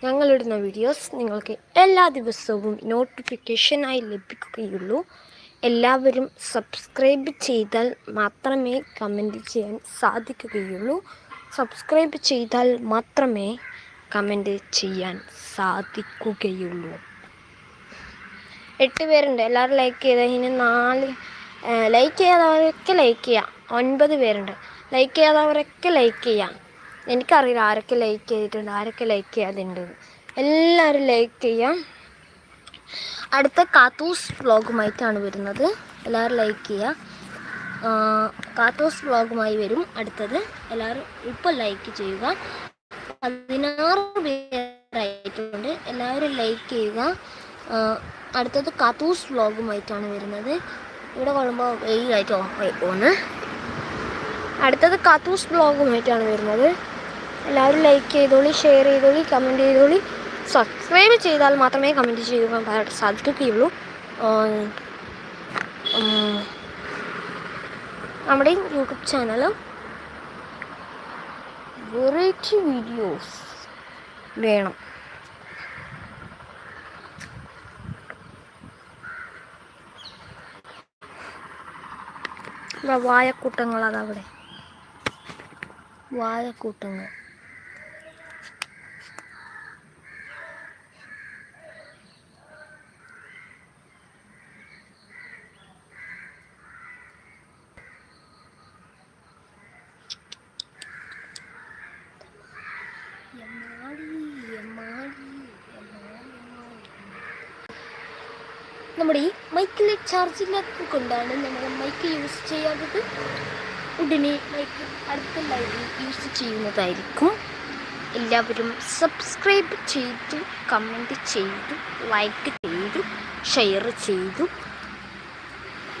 ഞങ്ങളിടുന്ന videos നിങ്ങൾക്ക് എല്ലാ ദിവസവും നോട്ടിഫിക്കേഷനായി ലഭിക്കുകയുള്ളൂ. എല്ലാവരും സബ്സ്ക്രൈബ് ചെയ്താൽ മാത്രമേ കമൻറ്റ് ചെയ്യാൻ സാധിക്കുകയുള്ളൂ. സബ്സ്ക്രൈബ് ചെയ്താൽ മാത്രമേ കമൻറ്റ് ചെയ്യാൻ സാധിക്കുകയുള്ളൂ. 8 പേരുണ്ട്. എല്ലാവരും ലൈക്ക് ചെയ്ത് ഇനി 4 ലൈക്ക് ചെയ്യാത്തവരൊക്കെ ലൈക്ക് ചെയ്യാം. 9 പേരുണ്ട്. ലൈക്ക് ചെയ്യാത്തവരൊക്കെ ലൈക്ക് ചെയ്യാം. എനിക്കറിയില്ല ആരൊക്കെ ലൈക്ക് ചെയ്തിട്ടുണ്ട്, ആരൊക്കെ ലൈക്ക് ചെയ്യാതുണ്ട്. എല്ലാവരും ലൈക്ക് ചെയ്യാം. അടുത്ത കാത്തൂസ് വ്ളോഗുമായിട്ടാണ് വരുന്നത്. എല്ലാവരും ലൈക്ക് ചെയ്യുക. കാത്തൂസ് വ്ളോഗുമായി വരും അടുത്തത്. എല്ലാവരും ഇപ്പോൾ ലൈക്ക് ചെയ്യുക. 16 പേരായിട്ടുണ്ട്. എല്ലാവരും ലൈക്ക് ചെയ്യുക. അടുത്തത് കാത്തൂസ് വ്ളോഗുമായിട്ടാണ് വരുന്നത്. ഇവിടെ കൊള്ളുമ്പോൾ വെയിലായിട്ടോ ഒന്ന്. അടുത്തത് കാത്തൂസ് വ്ളോഗുമായിട്ടാണ് വരുന്നത്. എല്ലാവരും ലൈക്ക് ചെയ്തോളി, ഷെയർ ചെയ്തോളി, കമൻറ്റ് ചെയ്തോളി. സബ്സ്ക്രൈബ് ചെയ്താൽ മാത്രമേ കമൻറ്റ് ചെയ്യാൻ സാധിക്കുകയുള്ളൂ. നമ്മുടെ യൂട്യൂബ് ചാനൽ വെറൈറ്റി വീഡിയോസ് വേണം. വാഴക്കൂട്ടങ്ങൾ, അതവിടെ വാഴക്കൂട്ടങ്ങൾ. നമ്മുടെ ഈ മൈക്കിലെ ചാർജ് ഇല്ലാത്തത് കൊണ്ടാണ് നമ്മൾ മൈക്ക് യൂസ് ചെയ്യാത്തത്. ഉടനെ മൈക്ക് അടുത്ത ലൈവിൽ യൂസ് ചെയ്യുന്നതായിരിക്കും. എല്ലാവരും സബ്സ്ക്രൈബ് ചെയ്തു, കമൻറ്റ് ചെയ്തു, ലൈക്ക് ചെയ്തു, ഷെയർ ചെയ്തു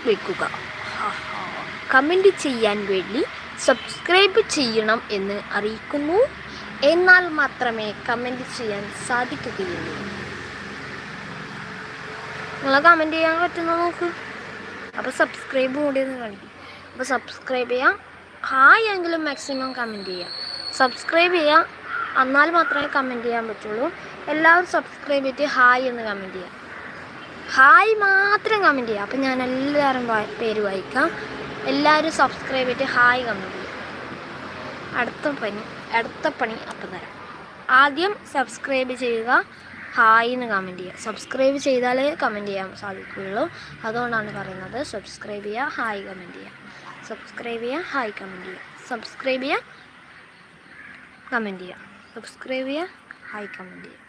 വയ്ക്കുക. കമൻറ്റ് ചെയ്യാൻ വേണ്ടി സബ്സ്ക്രൈബ് ചെയ്യണം എന്ന് അറിയിക്കുന്നു. എന്നാൽ മാത്രമേ കമൻറ്റ് ചെയ്യാൻ സാധിക്കുകയുള്ളൂ. നിങ്ങൾ കമൻറ്റ് ചെയ്യാൻ പറ്റുന്ന നോക്ക്. അപ്പോൾ സബ്സ്ക്രൈബ് കൂടി ഒന്ന് കാണിക്കും. അപ്പോൾ സബ്സ്ക്രൈബ് ചെയ്യുക. ഹായ് എങ്കിലും മാക്സിമം കമൻറ്റ് ചെയ്യുക. സബ്സ്ക്രൈബ് ചെയ്യുക, എന്നാൽ മാത്രമേ കമൻറ്റ് ചെയ്യാൻ പറ്റുള്ളൂ. എല്ലാവരും സബ്സ്ക്രൈബ് ചെയ്തിട്ട് ഹായ് എന്ന് കമൻറ്റ് ചെയ്യുക. ഹായ് മാത്രം കമൻറ്റ് ചെയ്യുക. അപ്പം ഞാൻ എല്ലാവരും പേര് വായിക്കാം. എല്ലാവരും സബ്സ്ക്രൈബ് ചെയ്തിട്ട് ഹായ് കമൻറ്റ് ചെയ്യുക. അടുത്ത പണി അപ്പം തരാം. ആദ്യം സബ്സ്ക്രൈബ് ചെയ്യുക, ഹായ് എന്ന് കമൻറ്റ് ചെയ്യുക. സബ്സ്ക്രൈബ് ചെയ്താലേ കമൻറ്റ് ചെയ്യാൻ സാധിക്കുകയുള്ളൂ. അതുകൊണ്ടാണ് പറയുന്നത്. സബ്സ്ക്രൈബ് ചെയ്യുക, ഹായ് കമൻറ്റ് ചെയ്യുക. സബ്സ്ക്രൈബ് ചെയ്യുക, ഹായ് കമൻറ്റ് ചെയ്യുക. സബ്സ്ക്രൈബ് ചെയ്യുക, കമൻറ്റ് ചെയ്യുക. സബ്സ്ക്രൈബ് ചെയ്യുക, ഹായ് കമൻറ്റ് ചെയ്യുക.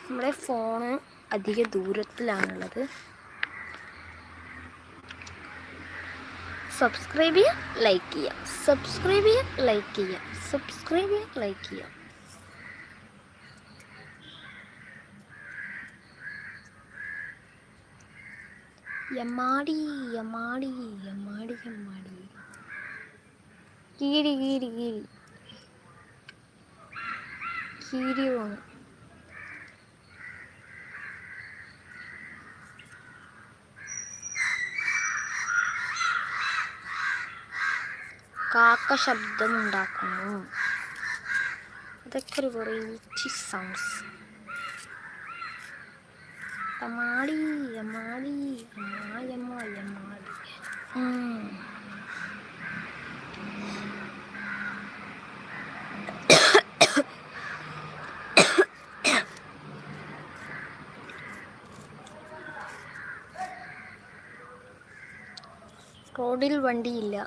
നമ്മുടെ ഫോണ് അധിക ദൂരത്തിലാണുള്ളത്. സബ്സ്ക്രൈബ് ചെയ്യുക, ലൈക്ക് ചെയ്യുക. സബ്സ്ക്രൈബ് ചെയ്യുക, ലൈക്ക് ചെയ്യുക. സബ്സ്ക്രൈബ് ചെയ്യുക, ലൈക്ക് ചെയ്യുക. യമ്മാടി യമ്മാടി യമ്മാടി യമ്മാടി കീരി കീരി കീരി കീരി പോണു. കാക്ക ശബ്ദമുണ്ടാക്കുന്നു. അതൊക്കെ ഒരു വെറൈറ്റി സൗണ്ട്സ്. യമ്മാടി യമ്മാടി യമ്മാ യമ്മാടി. റോഡിൽ വണ്ടിയില്ല.